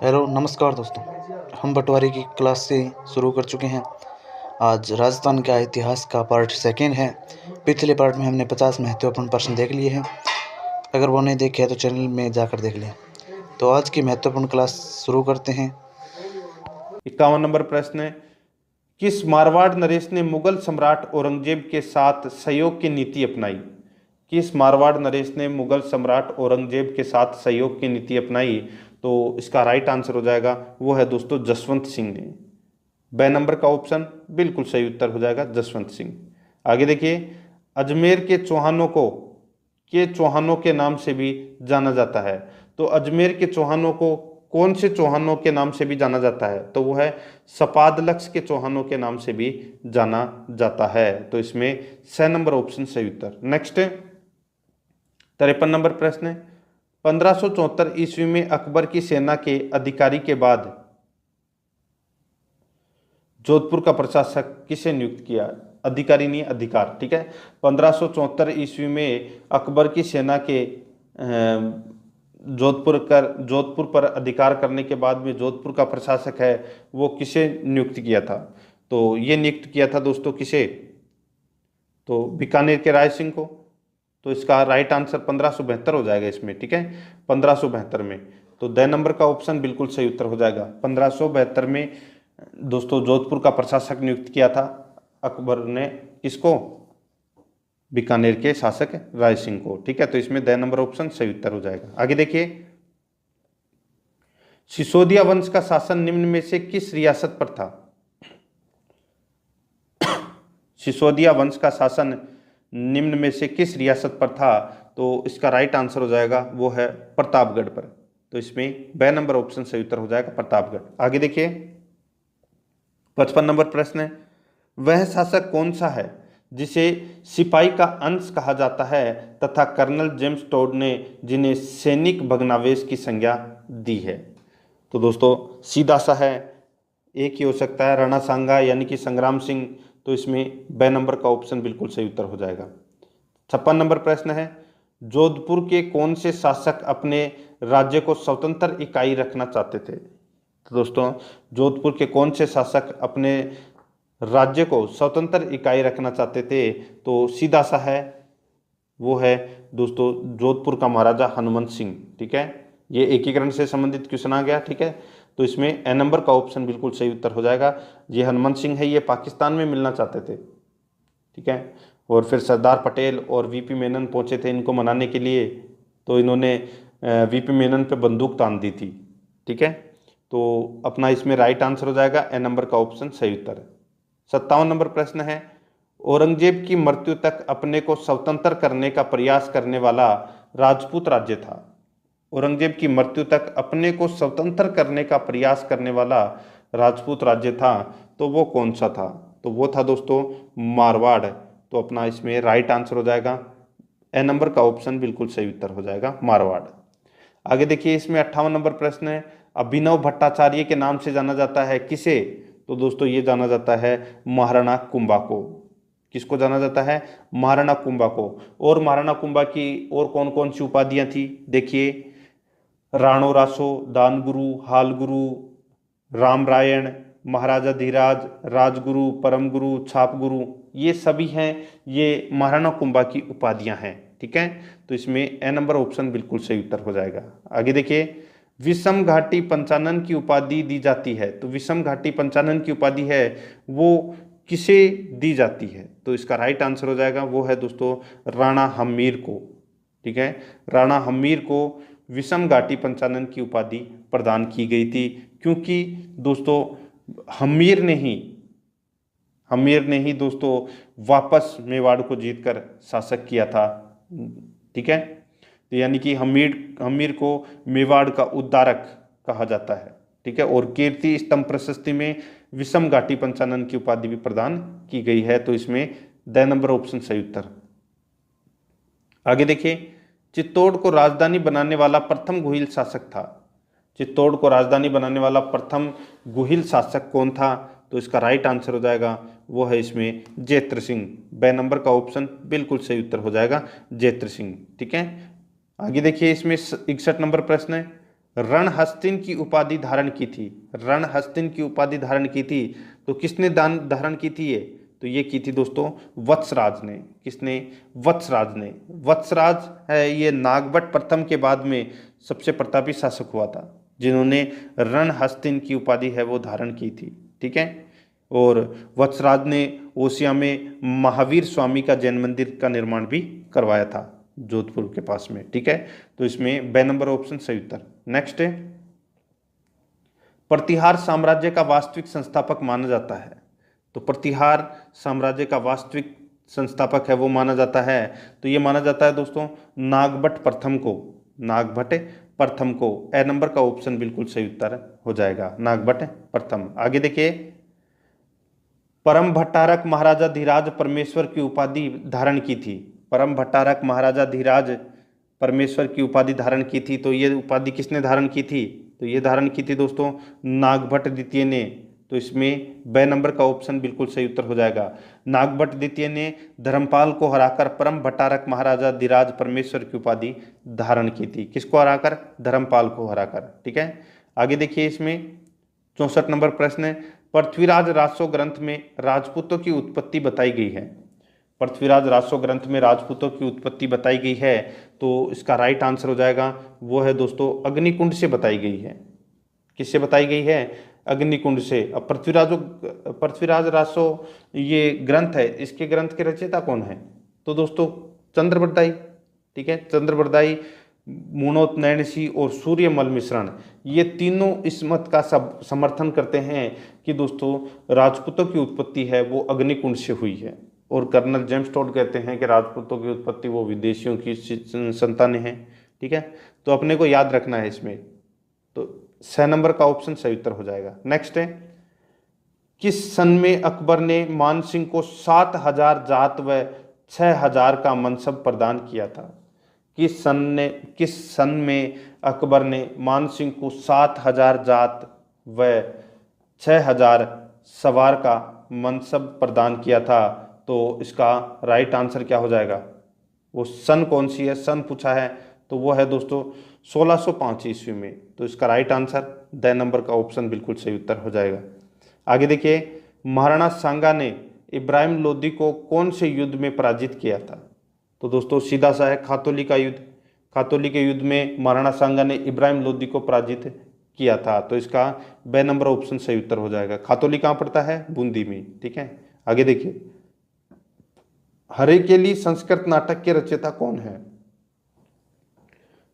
Hello नमस्कार दोस्तों। हम पटवारी की क्लास से शुरू कर चुके हैं। आज राजस्थान का इतिहास का पार्ट सेकेंड है। पिछले पार्ट में हमने 50 महत्वपूर्ण प्रश्न देख लिए हैं। अगर वो नहीं देखे तो चैनल में जाकर देख लें। तो आज की महत्वपूर्ण क्लास शुरू करते हैं। 51 नंबर प्रश्न है, किस मारवाड़ नरेश ने मुगल सम्राट औरंगजेब के साथ सहयोग की नीति अपनाई? किस मारवाड़ नरेश ने मुगल सम्राट औरंगजेब के साथ सहयोग की नीति अपनाई? तो इसका राइट आंसर हो जाएगा वो है दोस्तों जसवंत सिंह ने। ब नंबर का ऑप्शन बिल्कुल सही उत्तर हो जाएगा जसवंत सिंह। आगे देखिए, अजमेर के चौहानों के नाम से भी जाना जाता है। तो अजमेर के चौहानों को कौन से चौहानों के नाम से भी जाना जाता है? तो वो है सपादलक्ष के चौहानों के नाम से भी जाना जाता है। तो इसमें 6 नंबर ऑप्शन सही उत्तर। नेक्स्ट 53 नंबर प्रश्न है, 1574 ईस्वी में अकबर की सेना के अधिकारी के बाद जोधपुर का प्रशासक किसे नियुक्त किया? अधिकारी नहीं, अधिकार, ठीक है। 1574 ईस्वी में अकबर की सेना के जोधपुर पर अधिकार करने के बाद में जोधपुर का प्रशासक है वो किसे नियुक्त किया था? तो ये नियुक्त किया था दोस्तों किसे? तो बीकानेर के राय सिंह को। तो इसका राइट आंसर 1572 हो जाएगा इसमें, ठीक है, 1572 में। तो द नंबर का ऑप्शन बिल्कुल सही उत्तर हो जाएगा। 1572 में दोस्तों जोधपुर का प्रशासक नियुक्त किया था अकबर ने, किसको? बीकानेर के शासक राय सिंह को, ठीक है। तो इसमें द नंबर ऑप्शन सही उत्तर हो जाएगा। आगे देखिए, सिसोदिया वंश का शासन निम्न में से किस रियासत पर था? सिसोदिया वंश का शासन निम्न में से किस रियासत पर था? तो इसका राइट आंसर हो जाएगा वो है प्रतापगढ़ पर। तो इसमें ब नंबर ऑप्शन सही उत्तर हो जाएगा प्रतापगढ़। आगे देखिए, 55 नंबर प्रश्न है, वह शासक कौन सा है जिसे सिपाही का अंश कहा जाता है तथा कर्नल जेम्स टोड ने जिन्हें सैनिक भग्नावेश की संज्ञा दी है? तो दोस्तों सीधा सा है, एक ही हो सकता है, राणा सांगा यानी कि संग्राम सिंह। तो इसमें ब नंबर का ऑप्शन बिल्कुल सही उत्तर हो जाएगा। 56 नंबर प्रश्न है, जोधपुर के कौन से शासक अपने राज्य को स्वतंत्र इकाई रखना चाहते थे? तो दोस्तों जोधपुर के कौन से शासक अपने राज्य को स्वतंत्र इकाई रखना चाहते थे? तो सीधा सा है, वो है दोस्तों जोधपुर का महाराजा हनुमंत सिंह, ठीक है। ये एकीकरण से संबंधित क्वेश्चन आ गया, ठीक है। तो इसमें ए नंबर का ऑप्शन बिल्कुल सही उत्तर हो जाएगा। ये हनुमंत सिंह है, ये पाकिस्तान में मिलना चाहते थे, ठीक है। और फिर सरदार पटेल और वीपी मेनन पहुंचे थे इनको मनाने के लिए, तो इन्होंने वीपी मेनन पे बंदूक तान दी थी, ठीक है। तो अपना इसमें राइट आंसर हो जाएगा ए नंबर का ऑप्शन सही उत्तर है। 57 नंबर प्रश्न है, औरंगजेब की मृत्यु तक अपने को स्वतंत्र करने का प्रयास करने वाला राजपूत राज्य था? औरंगजेब की मृत्यु तक अपने को स्वतंत्र करने का प्रयास करने वाला राजपूत राज्य था, तो वो कौन सा था? तो वो था दोस्तों मारवाड़। तो अपना इसमें राइट आंसर हो जाएगा ए नंबर का ऑप्शन बिल्कुल सही उत्तर हो जाएगा मारवाड़। आगे देखिए, इसमें 58 नंबर प्रश्न है, अभिनव भट्टाचार्य के नाम से जाना जाता है किसे? तो दोस्तों ये जाना जाता है महाराणा कुंभा को। किसको जाना जाता है? महाराणा कुंभा को। और महाराणा कुंभा की और कौन कौन सी उपाधियां थी देखिए, राणो रासो, दानगुरु, हालगुरु, रामरायण, महाराजा धीराज, राजगुरु, परम गुरु, छाप गुरु, ये सभी हैं, ये महाराणा कुंभा की उपाधियां हैं, ठीक है। तो इसमें ए नंबर ऑप्शन बिल्कुल सही उत्तर हो जाएगा। आगे देखिए, विषम घाटी पंचानन की उपाधि दी जाती है, तो विषम घाटी पंचानन की उपाधि है वो किसे दी जाती है? तो इसका राइट आंसर हो जाएगा वो है दोस्तों राणा हम्मीर को, ठीक है। राणा हम्मीर को विषम घाटी पंचानन की उपाधि प्रदान की गई थी, क्योंकि दोस्तों हम्मीर ने ही दोस्तों वापस मेवाड़ को जीतकर शासक किया था, ठीक है। तो यानी कि हम्मीर को मेवाड़ का उद्धारक कहा जाता है, ठीक है। और कीर्ति स्तंभ प्रशस्ति में विषम घाटी पंचानन की उपाधि भी प्रदान की गई है। तो इसमें द नंबर ऑप्शन सही उत्तर। आगे देखिए, चित्तौड़ को राजधानी बनाने वाला प्रथम गुहिल शासक था। चित्तौड़ को राजधानी बनाने वाला प्रथम गुहिल शासक कौन था? तो इसका राइट आंसर हो जाएगा वो है इसमें जैत्र सिंह। ब नंबर का ऑप्शन बिल्कुल सही उत्तर हो जाएगा जैत्र सिंह, ठीक है। आगे देखिए, इसमें 61 नंबर प्रश्न है, रणहस्तिन की उपाधि धारण की थी। रणहस्तिन की उपाधि धारण की थी तो किसने धारण की थी ये? तो ये की थी दोस्तों वत्सराज ने। किसने? वत्सराज ने। वत्सराज है ये नागभट्ट प्रथम के बाद में सबसे प्रतापी शासक हुआ था जिन्होंने रणहस्तिन की उपाधि है वो धारण की थी। ठीक है। और वत्सराज ने ओसिया में महावीर स्वामी का जैन मंदिर का निर्माण भी करवाया था जोधपुर के पास में। ठीक है। तो इसमें ब नंबर ऑप्शन सही उत्तर। नेक्स्ट है, प्रतिहार साम्राज्य का वास्तविक संस्थापक माना जाता है। तो प्रतिहार साम्राज्य का वास्तविक संस्थापक है वो माना जाता है, तो ये माना जाता है दोस्तों नागभट्ट प्रथम को। नागभट्ट प्रथम को। ए नंबर का ऑप्शन बिल्कुल सही उत्तर हो जाएगा, नागभट्ट प्रथम। आगे देखिए, परम भट्टारक महाराजा धीराज परमेश्वर की उपाधि धारण की थी। परम भट्टारक महाराजा धीराज परमेश्वर की उपाधि धारण की थी, तो ये उपाधि किसने धारण की थी? तो ये धारण की थी दोस्तों नागभट्ट द्वितीय ने। तो इसमें ब नंबर का ऑप्शन बिल्कुल सही उत्तर हो जाएगा। नागभट्ट द्वितीय ने धर्मपाल को हराकर परम भट्टारक महाराजा धीराज परमेश्वर की उपाधि धारण की थी। किसको हराकर? धर्मपाल को हराकर। ठीक है। आगे देखिए, इसमें 64 नंबर प्रश्न है, पृथ्वीराज राजसो ग्रंथ में राजपूतों की उत्पत्ति बताई गई है। पृथ्वीराज राजसो ग्रंथ में राजपूतों की उत्पत्ति बताई गई है, तो इसका राइट आंसर हो जाएगा वो है दोस्तों अग्निकुंड से बताई गई है। किससे बताई गई है? अग्निकुंड से। अब पृथ्वीराज राजसो ये ग्रंथ है, इसके ग्रंथ के रचयिता कौन है? तो दोस्तों चंद्रबरदाई। ठीक है। चंद्रबरदाई, मुनोत नैणसी और सूर्यमल मिश्रण, ये तीनों इस मत का समर्थन करते हैं कि दोस्तों राजपूतों की उत्पत्ति है वो अग्निकुंड से हुई है। और कर्नल जेम्स टोड कहते हैं कि राजपूतों की उत्पत्ति वो विदेशियों की संतानें हैं। ठीक है। तो अपने को याद रखना है इसमें, तो 6 नंबर का ऑप्शन सही उत्तर हो जाएगा। नेक्स्ट है, किस सन में अकबर ने मान सिंह को 7,000 जात व 6,000 का मनसब प्रदान किया था? किस सन में अकबर ने मान सिंह को 7,000 जात व 6,000 सवार का मनसब प्रदान किया था? तो इसका राइट आंसर क्या हो जाएगा? वो सन कौन सी है, सन पूछा है, तो वो है दोस्तों 1605 ईस्वी में। तो इसका राइट आंसर द नंबर का ऑप्शन बिल्कुल सही उत्तर हो जाएगा। आगे देखिए, महाराणा सांगा ने इब्राहिम लोदी को कौन से युद्ध में पराजित किया था? तो दोस्तों सीधा सा है खातौली का युद्ध। खातौली के युद्ध में महाराणा सांगा ने इब्राहिम लोदी को पराजित किया था, तो इसका ब नंबर ऑप्शन सही उत्तर हो जाएगा। खातौली कहाँ पड़ता है? बूंदी में। ठीक है। आगे देखिए, हरेकेली संस्कृत नाटक के रचयिता कौन है?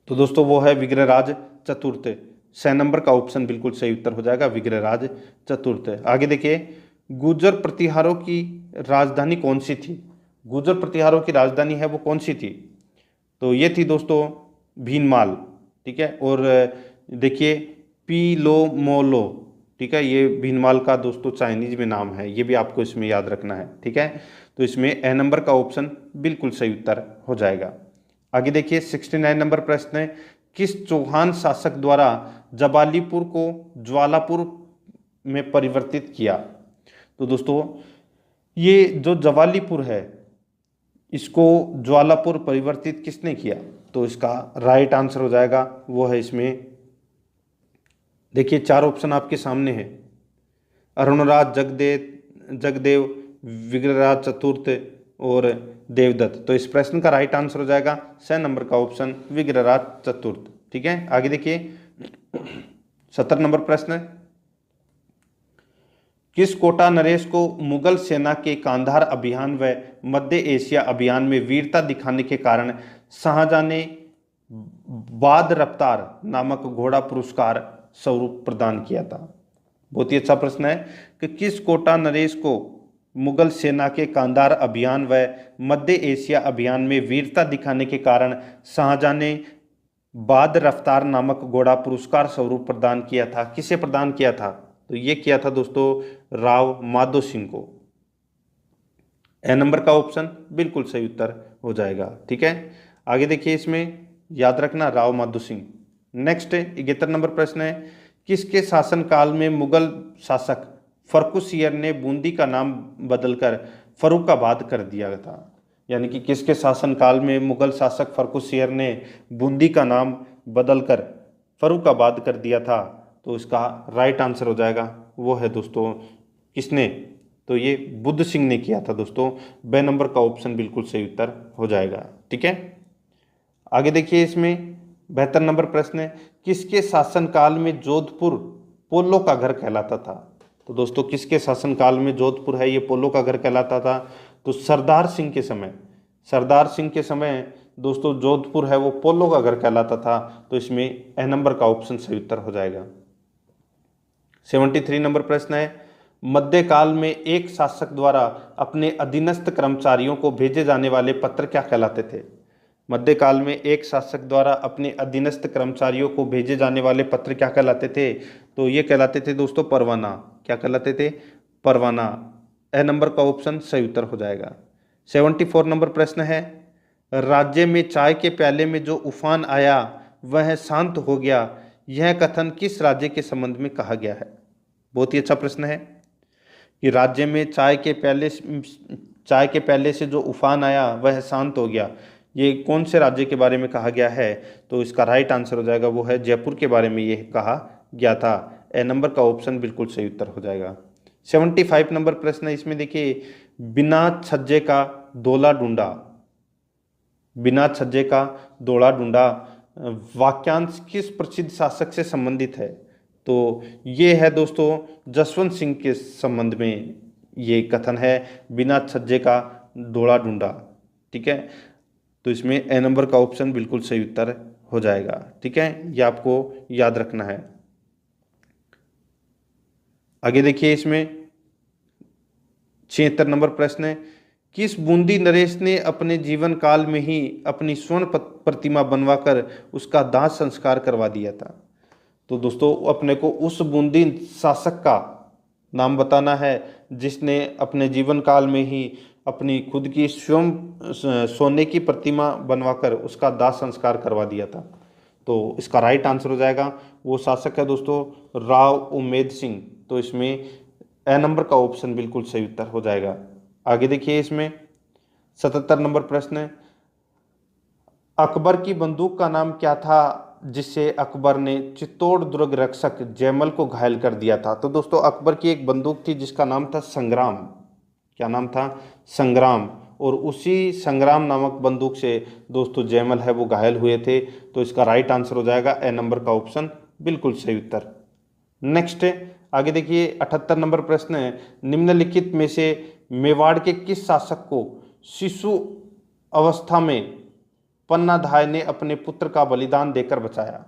तो दोस्तों वो है विग्रहराज चतुर्थ। 6 नंबर का ऑप्शन बिल्कुल सही उत्तर हो जाएगा, विग्रहराज चतुर्थ। आगे देखिए, गुर्जर प्रतिहारों की राजधानी कौन सी थी? गुर्जर प्रतिहारों की राजधानी है वो कौन सी थी? तो ये थी दोस्तों भीनमाल। ठीक है। और देखिए पीलोमोलो। ठीक है। ये भीनमाल का दोस्तों चाइनीज में नाम है, ये भी आपको इसमें याद रखना है। ठीक है। तो इसमें ए नंबर का ऑप्शन बिल्कुल सही उत्तर हो जाएगा। आगे देखिए, 69 नंबर प्रश्न है, किस चौहान शासक द्वारा जबालीपुर को ज्वालापुर में परिवर्तित किया? तो दोस्तों ये जो जवालीपुर है इसको ज्वालापुर परिवर्तित किसने किया? तो इसका राइट आंसर हो जाएगा वो है इसमें, देखिए 4 ऑप्शन आपके सामने है, अरुणराज, जगदेव, विग्रहराज चतुर्थ और देवदत्त। तो इस प्रश्न का राइट आंसर हो जाएगा 6 नंबर का ऑप्शन विग्रहराज चतुर्थ। ठीक है। आगे देखिए, 70 नंबर प्रश्न है, किस कोटा नरेश को मुगल सेना के कांधार अभियान व मध्य एशिया अभियान में वीरता दिखाने के कारण शाहजहां ने बाद रफ्तार नामक घोड़ा पुरस्कार स्वरूप प्रदान किया था? बहुत ही अच्छा प्रश्न है कि किस कोटा नरेश को मुगल सेना के कांधार अभियान व मध्य एशिया अभियान में वीरता दिखाने के कारण शाहजहां ने बाद रफ्तार नामक घोड़ा पुरस्कार स्वरूप प्रदान किया था? किसे प्रदान किया था? तो ये किया था दोस्तों राव माधो सिंह को। ए नंबर का ऑप्शन बिल्कुल सही उत्तर हो जाएगा। ठीक है। आगे देखिए, इसमें याद रखना राव माधो सिंह। नेक्स्ट 71 नंबर प्रश्न है, किसके शासनकाल में मुगल शासक फर्रुखसियर ने बूंदी का नाम बदलकर फर्रुखाबाद कर दिया था? यानी कि किसके शासनकाल में मुगल शासक फर्रुखसियर ने बूंदी का नाम बदलकर फर्रुखाबाद कर दिया था। तो इसका राइट आंसर हो जाएगा वो है दोस्तों किसने, तो ये बुद्ध सिंह ने किया था दोस्तों। ब नंबर का ऑप्शन बिल्कुल सही उत्तर हो जाएगा। ठीक है, आगे देखिए इसमें 72 नंबर प्रश्न है, किसके शासनकाल में जोधपुर पोलो का घर कहलाता था। तो दोस्तों किसके शासनकाल में जोधपुर है ये पोलो का घर कहलाता था, तो सरदार सिंह के समय, सरदार सिंह के समय दोस्तों जोधपुर है वो पोलो का घर कहलाता था। तो इसमें ए नंबर का ऑप्शन सही उत्तर हो जाएगा। 73 नंबर प्रश्न है, मध्यकाल में एक शासक द्वारा अपने अधीनस्थ कर्मचारियों को भेजे जाने वाले पत्र क्या कहलाते थे। मध्यकाल में एक शासक द्वारा अपने अधीनस्थ कर्मचारियों को भेजे जाने वाले पत्र क्या कहलाते थे, तो ये कहलाते थे दोस्तों परवाना। क्या कहलाते थे, परवाना। ए नंबर का ऑप्शन सही उत्तर हो जाएगा। 74 नंबर प्रश्न है, राज्य में चाय के प्याले में जो उफान आया वह शांत हो गया, यह कथन किस राज्य के संबंध में कहा गया है। बहुत ही अच्छा प्रश्न है कि राज्य में चाय के प्याले से जो उफान आया वह शांत हो गया, ये कौन से राज्य के बारे में कहा गया है, तो इसका राइट आंसर हो जाएगा वो है जयपुर के बारे में ये कहा गया था। ए नंबर का ऑप्शन बिल्कुल सही उत्तर हो जाएगा। 75 नंबर प्रश्न है, इसमें देखिए बिना छज्जे का दोला ढूंढा, बिना छज्जे का दोला ढूंढा वाक्यांश किस प्रसिद्ध शासक से संबंधित है, तो ये है दोस्तों जसवंत सिंह के संबंध में ये कथन है, बिना छज्जे का दोला ढूंढा। ठीक है, तो इसमें ए नंबर का ऑप्शन बिल्कुल सही उत्तर हो जाएगा। ठीक है, ये आपको याद रखना है। आगे देखिए इसमें 76 नंबर प्रश्न है, किस बूंदी नरेश ने अपने जीवन काल में ही अपनी स्वर्ण प्रतिमा बनवाकर उसका दाह संस्कार करवा दिया था। तो दोस्तों अपने को उस बूंदी शासक का नाम बताना है जिसने अपने जीवन काल में ही अपनी खुद की स्वयं सोने की प्रतिमा बनवाकर उसका दाह संस्कार करवा दिया था। तो इसका राइट आंसर हो जाएगा वो शासक है दोस्तों राव उमेद सिंह। तो इसमें ए नंबर का ऑप्शन बिल्कुल सही उत्तर हो जाएगा। आगे देखिए इसमें 77 नंबर प्रश्न है, अकबर की बंदूक का नाम क्या था जिससे अकबर ने चित्तौड़ दुर्ग रक्षक जयमल को घायल कर दिया था। तो दोस्तों अकबर की एक बंदूक थी जिसका नाम था संग्राम। क्या नाम था, संग्राम। और उसी संग्राम नामक बंदूक से दोस्तों जयमल है वो घायल हुए थे। तो इसका राइट आंसर हो जाएगा ए नंबर का ऑप्शन बिल्कुल सही उत्तर। नेक्स्ट आगे देखिए 78 नंबर प्रश्न है, निम्नलिखित में से मेवाड़ के किस शासक को शिशु अवस्था में पन्नाधाय ने अपने पुत्र का बलिदान देकर बचाया।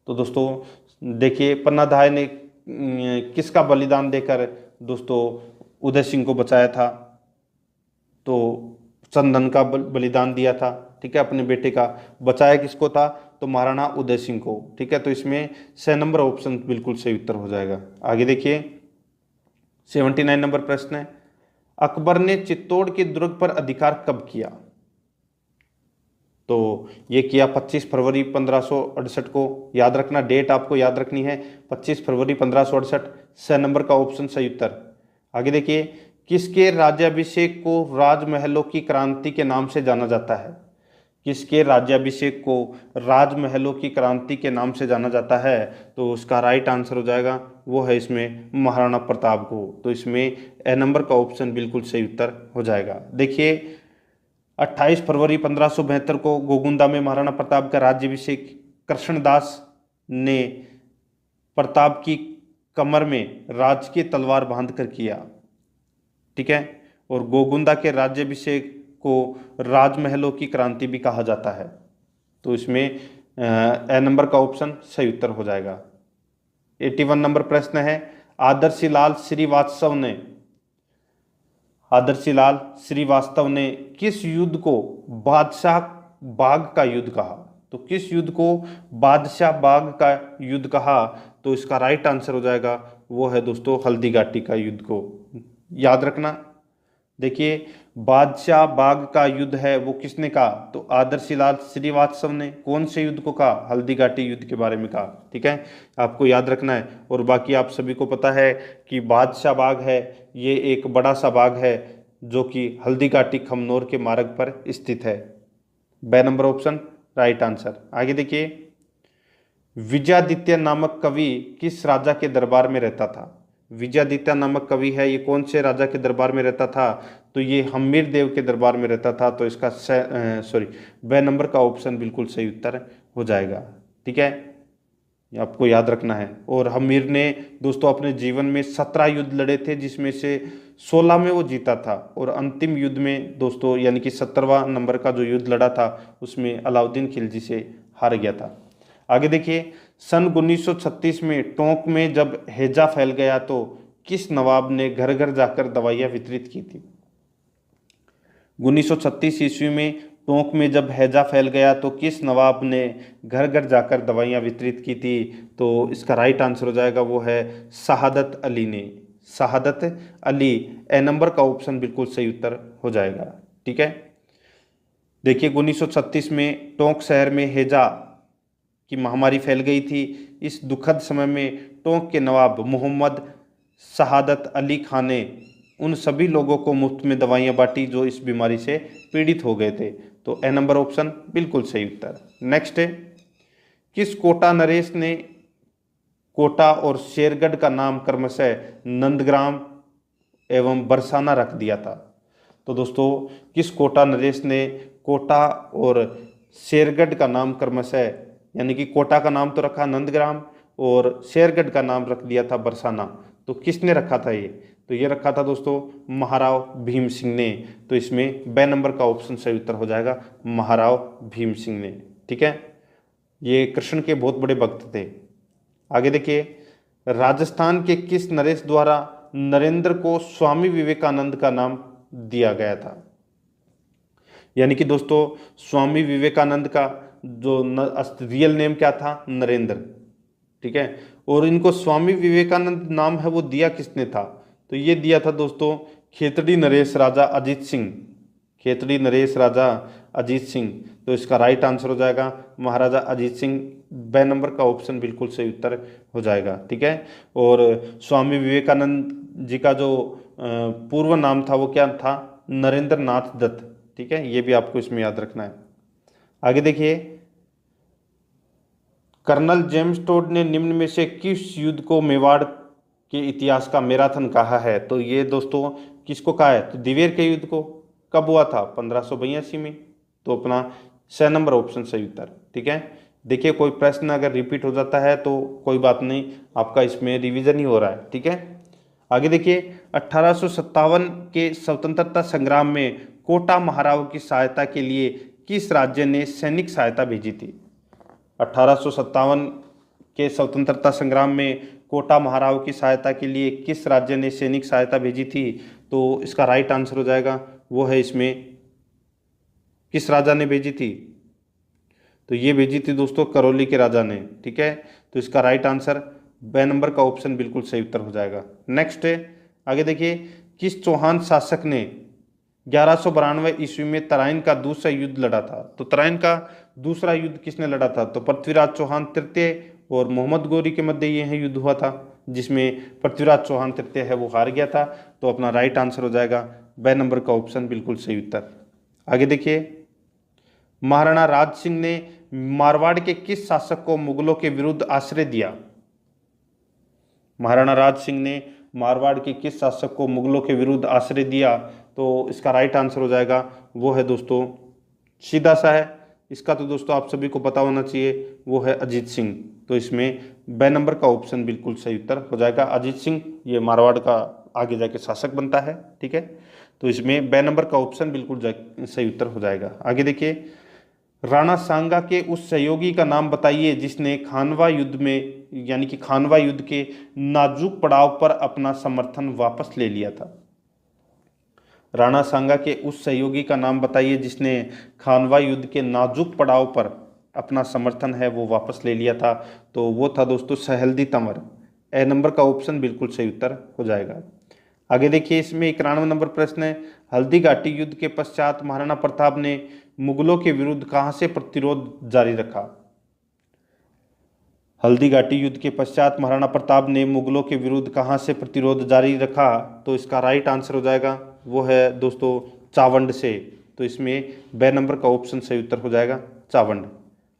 तो दोस्तों देखिए पन्नाधाय ने किसका बलिदान देकर दोस्तों उदय सिंह को बचाया था, तो चंदन का बलिदान दिया था। ठीक है, अपने बेटे का। बचाया किसको था, तो महाराणा उदय सिंह को। ठीक है, तो इसमें 6 नंबर ऑप्शन बिल्कुल सही उत्तर हो जाएगा। आगे देखिए 79 नंबर प्रश्न है, अकबर ने चित्तौड़ के दुर्ग पर अधिकार कब किया। तो ये किया 25 फरवरी 1568 को। याद रखना, डेट आपको याद रखनी है 25 फरवरी 1568। 6 नंबर का ऑप्शन सही उत्तर। आगे देखिए किसके राज्याभिषेक को राजमहलों की क्रांति के नाम से जाना जाता है। किसके राज्याभिषेक को राजमहलों की क्रांति के नाम से जाना जाता है, तो उसका राइट आंसर हो जाएगा वो है इसमें महाराणा प्रताप को। तो इसमें ए नंबर का ऑप्शन बिल्कुल सही उत्तर हो जाएगा। देखिए 28 फरवरी 1572 को गोगुंदा में महाराणा प्रताप का राज्याभिषेक कृष्णदास ने प्रताप की कमर में राजकीय तलवार बांधकर किया। ठीक है, और गोगुंदा के राज्याभिषेक को राजमहलों की क्रांति भी कहा जाता है। तो इसमें ए नंबर का ऑप्शन सही उत्तर हो जाएगा। 81 नंबर प्रश्न है, आदर्शी लाल श्रीवास्तव ने किस युद्ध को बादशाह बाग का युद्ध कहा। तो किस युद्ध को बादशाह बाग का युद्ध कहा, तो इसका राइट आंसर हो जाएगा वो है दोस्तों हल्दी घाटी का युद्ध को। याद रखना, देखिए बादशाह बाग का युद्ध है वो किसने कहा, तो आदर्शी लाल श्रीवास्तव ने। कौन से युद्ध को कहा, हल्दी घाटी युद्ध के बारे में कहा। ठीक है, आपको याद रखना है। और बाकी आप सभी को पता है कि बादशाह बाग है ये एक बड़ा सा बाग है जो कि हल्दी घाटी खमनोर के मार्ग पर स्थित है। ब नंबर ऑप्शन राइट आंसर। आगे देखिए विजयादित्य नामक कवि किस राजा के दरबार में रहता था? विजयादित्य नामक कवि है, ये कौन से राजा के दरबार में रहता था? तो ये हम्मीर देव के दरबार में रहता था। तो इसका ब नंबर का ऑप्शन बिल्कुल सही उत्तर हो जाएगा। ठीक है, ये आपको याद रखना है। और हम्मीर ने दोस्तों अपने जीवन में 17 युद्ध लड़े थे, जिसमें से 16 में वो जीता था। और अंतिम युद्ध में दोस्तों यानी कि 17वां नंबर का जो युद्ध लड़ा था उसमें अलाउद्दीन खिलजी से हार गया था। आगे देखिए, सन 1936 में टोंक में जब हैजा फैल गया तो किस नवाब ने घर घर जाकर दवाइयाँ वितरित की थी? 1936 ईस्वी में टोंक में जब हैजा फैल गया तो किस नवाब ने घर घर जाकर दवाइयाँ वितरित की थी? तो इसका राइट आंसर हो जाएगा वो है शहादत अली ने। शहादत अली, ए नंबर का ऑप्शन बिल्कुल सही उत्तर हो जाएगा। ठीक है, देखिए 1936 में टोंक शहर में हैजा की महामारी फैल गई थी। इस दुखद समय में टोंक के नवाब मोहम्मद शहादत अली खान ने उन सभी लोगों को मुफ्त में दवाइयाँ बांटी जो इस बीमारी से पीड़ित हो गए थे। तो ए नंबर ऑप्शन बिल्कुल सही उत्तर। नेक्स्ट है, किस कोटा नरेश ने कोटा और शेरगढ़ का नाम क्रमशः नंदग्राम एवं बरसाना रख दिया था? तो दोस्तों किस कोटा नरेश ने कोटा और शेरगढ़ का नाम क्रमशः, यानी कि कोटा का नाम तो रखा नंदग्राम और शेरगढ़ का नाम रख दिया था बरसाना? तो किसने रखा था ये? तो ये रखा था दोस्तों महाराव भीम सिंह ने। तो इसमें बे नंबर का ऑप्शन सही उत्तर हो जाएगा महाराव भीम सिंह ने। ठीक है, ये कृष्ण के बहुत बड़े भक्त थे। आगे देखिए, राजस्थान के किस नरेश द्वारा नरेंद्र को स्वामी विवेकानंद का नाम दिया गया था? यानी कि दोस्तों स्वामी विवेकानंद का जो रियल नेम क्या था? नरेंद्र। ठीक है, और इनको स्वामी विवेकानंद नाम है वो दिया किसने था? तो ये दिया था दोस्तों खेतड़ी नरेश राजा अजीत सिंह। खेतड़ी नरेश राजा अजीत सिंह। तो इसका राइट आंसर हो जाएगा महाराजा अजीत सिंह। बे नंबर का ऑप्शन बिल्कुल सही उत्तर हो जाएगा। ठीक है, और स्वामी विवेकानंद जी का जो पूर्व नाम था वो क्या था? नरेंद्र नाथ दत्त। ठीक है, ये भी आपको इसमें याद रखना है। आगे देखिए, कर्नल जेम्स टोड ने निम्न में से किस युद्ध को मेवाड़ के इतिहास का मैराथन कहा है? तो ये दोस्तों किसको कहा है? तो दिवेर के युद्ध को। कब हुआ था? 1582 में। तो अपना 6 नंबर ऑप्शन सही उत्तर। ठीक है, देखिए कोई प्रश्न अगर रिपीट हो जाता है तो कोई बात नहीं, आपका इसमें रिवीजन ही हो रहा है। ठीक है, आगे देखिए, 1857 के स्वतंत्रता संग्राम में कोटा महाराव की सहायता के लिए किस राज्य ने सैनिक सहायता भेजी थी? 1857 के स्वतंत्रता संग्राम में कोटा महाराव की सहायता के लिए किस राज्य ने सैनिक सहायता भेजी थी? तो इसका राइट आंसर हो जाएगा वो है इसमें किस राजा ने भेजी थी? तो ये भेजी थी दोस्तों करौली के राजा ने। ठीक है, तो इसका राइट आंसर बे नंबर का ऑप्शन बिल्कुल सही उत्तर हो जाएगा। नेक्स्ट है, आगे देखिए, किस चौहान शासक ने 1192 ईस्वी में तराइन का दूसरा युद्ध लड़ा था? तो तराइन का दूसरा युद्ध किसने लड़ा था? तो पृथ्वीराज चौहान तृतीय और मोहम्मद गोरी के मध्य यह युद्ध हुआ था, जिसमें पृथ्वीराज चौहान तृतीय है वो हार गया था। तो अपना राइट आंसर हो जाएगा बे नंबर का ऑप्शन बिल्कुल सही उत्तर। आगे देखिए, महाराणा राज सिंह ने मारवाड़ के किस शासक को मुगलों के विरुद्ध आश्रय दिया? महाराणा राज सिंह ने मारवाड़ के किस शासक को मुगलों के विरुद्ध आश्रय दिया? तो इसका राइट आंसर हो जाएगा वो है दोस्तों सीधा सा है, इसका तो दोस्तों आप सभी को पता होना चाहिए, वो है अजीत सिंह। तो इसमें बे नंबर का ऑप्शन बिल्कुल सही उत्तर हो जाएगा। अजीत सिंह ये मारवाड़ का आगे जाके शासक बनता है। ठीक है, तो इसमें बे नंबर का ऑप्शन बिल्कुल सही उत्तर हो जाएगा। आगे देखिए, राणा सांगा के उस सहयोगी का नाम बताइए जिसने खानवा युद्ध में, यानी कि खानवा युद्ध के नाजुक पड़ाव पर अपना समर्थन वापस ले लिया था। राणा सांगा के उस सहयोगी का नाम बताइए जिसने खानवा युद्ध के नाजुक पड़ाव पर अपना समर्थन है वो वापस ले लिया था। तो वो था दोस्तों सहेलदी तंवर। ए नंबर का ऑप्शन बिल्कुल सही उत्तर हो जाएगा। आगे देखिए, इसमें 91 नंबर प्रश्न है, हल्दी घाटी युद्ध के पश्चात महाराणा प्रताप ने मुगलों के विरुद्ध कहां से प्रतिरोध जारी रखा? हल्दी घाटी युद्ध के पश्चात महाराणा प्रताप ने मुगलों के विरुद्ध कहां से प्रतिरोध जारी रखा? तो इसका राइट आंसर हो जाएगा वो है दोस्तों चावंड से। तो इसमें बे नंबर का ऑप्शन सही उत्तर हो जाएगा चावंड।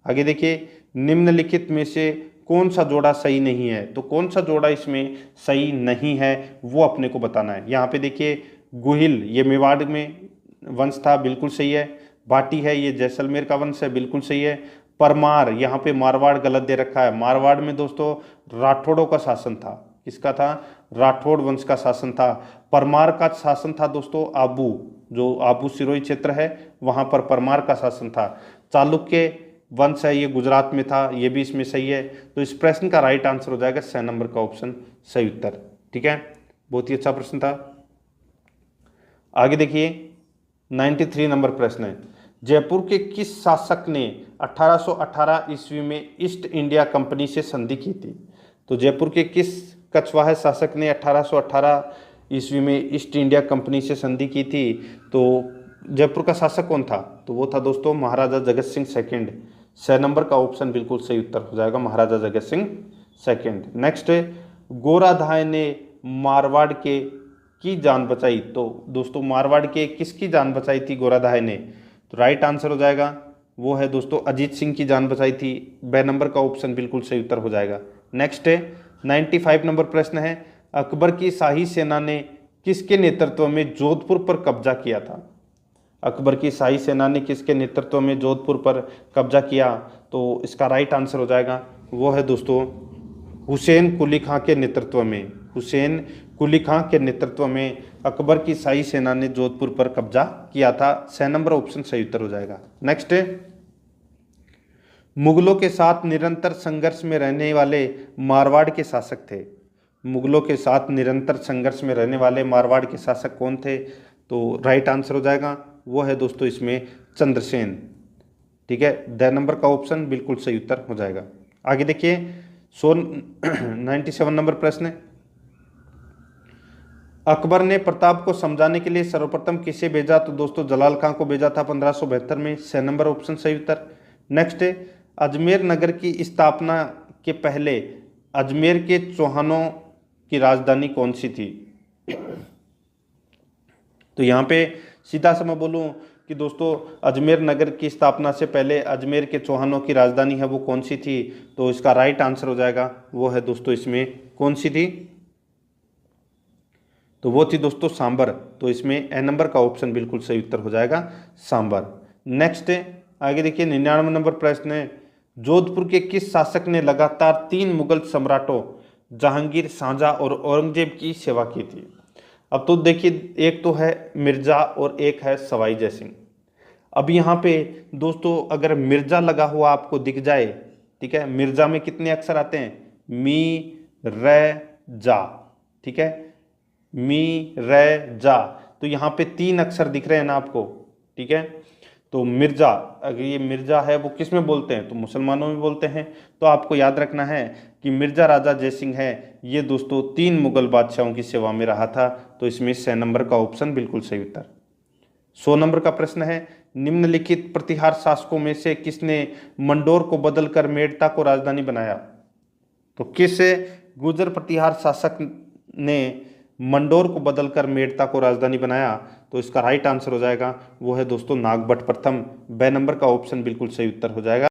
आगे देखिए, निम्नलिखित में से कौन सा जोड़ा सही नहीं है। तो कौन सा जोड़ा इसमें सही नहीं है वो अपने को बताना है। यहाँ पे देखिए गुहिल ये मेवाड़ में वंश था, बिल्कुल सही है। भाटी है ये जैसलमेर का वंश है, बिल्कुल सही है। परमार यहाँ पे मारवाड़ गलत दे रखा है। मारवाड़ में दोस्तों राठौड़ों का शासन था। किसका था? राठौड़ वंश का शासन था। परमार का शासन था दोस्तों आबू, जो आबू सिरोही क्षेत्र है वहां पर परमार का शासन था। चालुक्य वंश है ये गुजरात में था, ये भी इसमें सही है। तो इस प्रश्न का राइट आंसर हो जाएगा 6 नंबर का ऑप्शन सही उत्तर। ठीक है, बहुत ही अच्छा प्रश्न था। आगे देखिए 93 नंबर प्रश्न है, जयपुर के किस शासक ने 1818 ईस्वी में ईस्ट इंडिया कंपनी से संधि की थी? तो जयपुर के किस कछवाहा शासक ने 1818 ईस्वी में ईस्ट इंडिया कंपनी से संधि की थी? तो जयपुर का शासक कौन था? तो वो था दोस्तों महाराजा जगत सिंह सेकंड। 6 नंबर का ऑप्शन बिल्कुल सही उत्तर हो जाएगा, महाराजा जगत सिंह सेकंड। नेक्स्ट है, गोराधाय ने मारवाड़ के की जान बचाई। तो दोस्तों मारवाड़ के किसकी जान बचाई थी गोराधाय ने? तो राइट आंसर हो जाएगा वो है दोस्तों अजीत सिंह की जान बचाई थी। 2 नंबर का ऑप्शन बिल्कुल सही उत्तर हो जाएगा। नेक्स्ट है 95 नंबर प्रश्न है, अकबर की शाही सेना ने किसके नेतृत्व में जोधपुर पर कब्जा किया था? अकबर की शाही सेना ने किसके नेतृत्व में जोधपुर पर कब्जा किया? तो इसका राइट आंसर हो जाएगा वो है दोस्तों हुसैन कुली खां के नेतृत्व में। हुसैन कुली खां के नेतृत्व में अकबर की शाही सेना ने जोधपुर पर कब्जा किया था। 6 नंबर ऑप्शन सही उत्तर हो जाएगा। नेक्स्ट है, मुगलों के साथ निरंतर संघर्ष में रहने वाले मारवाड़ के शासक थे। मुगलों के साथ निरंतर संघर्ष में रहने वाले मारवाड़ के शासक कौन थे? तो राइट आंसर हो जाएगा वो है दोस्तों इसमें चंद्रसेन। ठीक है, 2 नंबर का ऑप्शन बिल्कुल सही उत्तर हो जाएगा। आगे देखिए 97 नंबर प्रश्न है, अकबर ने प्रताप को समझाने के लिए सर्वप्रथम किसे भेजा? तो दोस्तों जलाल खां को भेजा था 1572 में। 6 नंबर ऑप्शन सही उत्तर। नेक्स्ट है, अजमेर नगर की स्थापना के पहले अजमेर के चौहानों की राजधानी कौन सी थी? तो यहाँ पे सीधा सा मैं बोलूँ कि दोस्तों अजमेर नगर की स्थापना से पहले अजमेर के चौहानों की राजधानी है वो कौन सी थी? तो इसका राइट आंसर हो जाएगा वो है दोस्तों इसमें कौन सी थी? तो वो थी दोस्तों सांबर। तो इसमें ए नंबर का ऑप्शन बिल्कुल सही उत्तर हो जाएगा सांबर। नेक्स्ट है, आगे देखिए 99 नंबर प्रश्न है, जोधपुर के किस शासक ने लगातार 3 मुगल सम्राटों जहांगीर, शाहजहां और औरंगजेब की सेवा की थी? अब तो देखिए एक तो है मिर्जा और एक है सवाई जय सिंह। अब यहाँ पे दोस्तों अगर मिर्जा लगा हुआ आपको दिख जाए, ठीक है, मिर्जा में कितने अक्षर आते हैं? मी रे जा। ठीक है, मी रे जा। तो यहाँ पे 3 अक्षर दिख रहे हैं ना आपको। ठीक है, तो मिर्जा, अगर ये मिर्जा है वो किस में बोलते हैं? तो मुसलमानों में बोलते हैं। तो आपको याद रखना है कि मिर्जा राजा जयसिंह है ये दोस्तों 3 मुगल बादशाहों की सेवा में रहा था। तो इसमें 6 नंबर का ऑप्शन बिल्कुल सही उत्तर। 100 नंबर का प्रश्न है, निम्नलिखित प्रतिहार शासकों में से किसने मंडोर को बदलकर मेड़ता को राजधानी बनाया? तो किस गुर्जर प्रतिहार शासक ने मंडोर को बदलकर मेड़ता को राजधानी बनाया? तो इसका राइट आंसर हो जाएगा वो है दोस्तों नागभट्ट प्रथम। 2 नंबर का ऑप्शन बिल्कुल सही उत्तर हो जाएगा।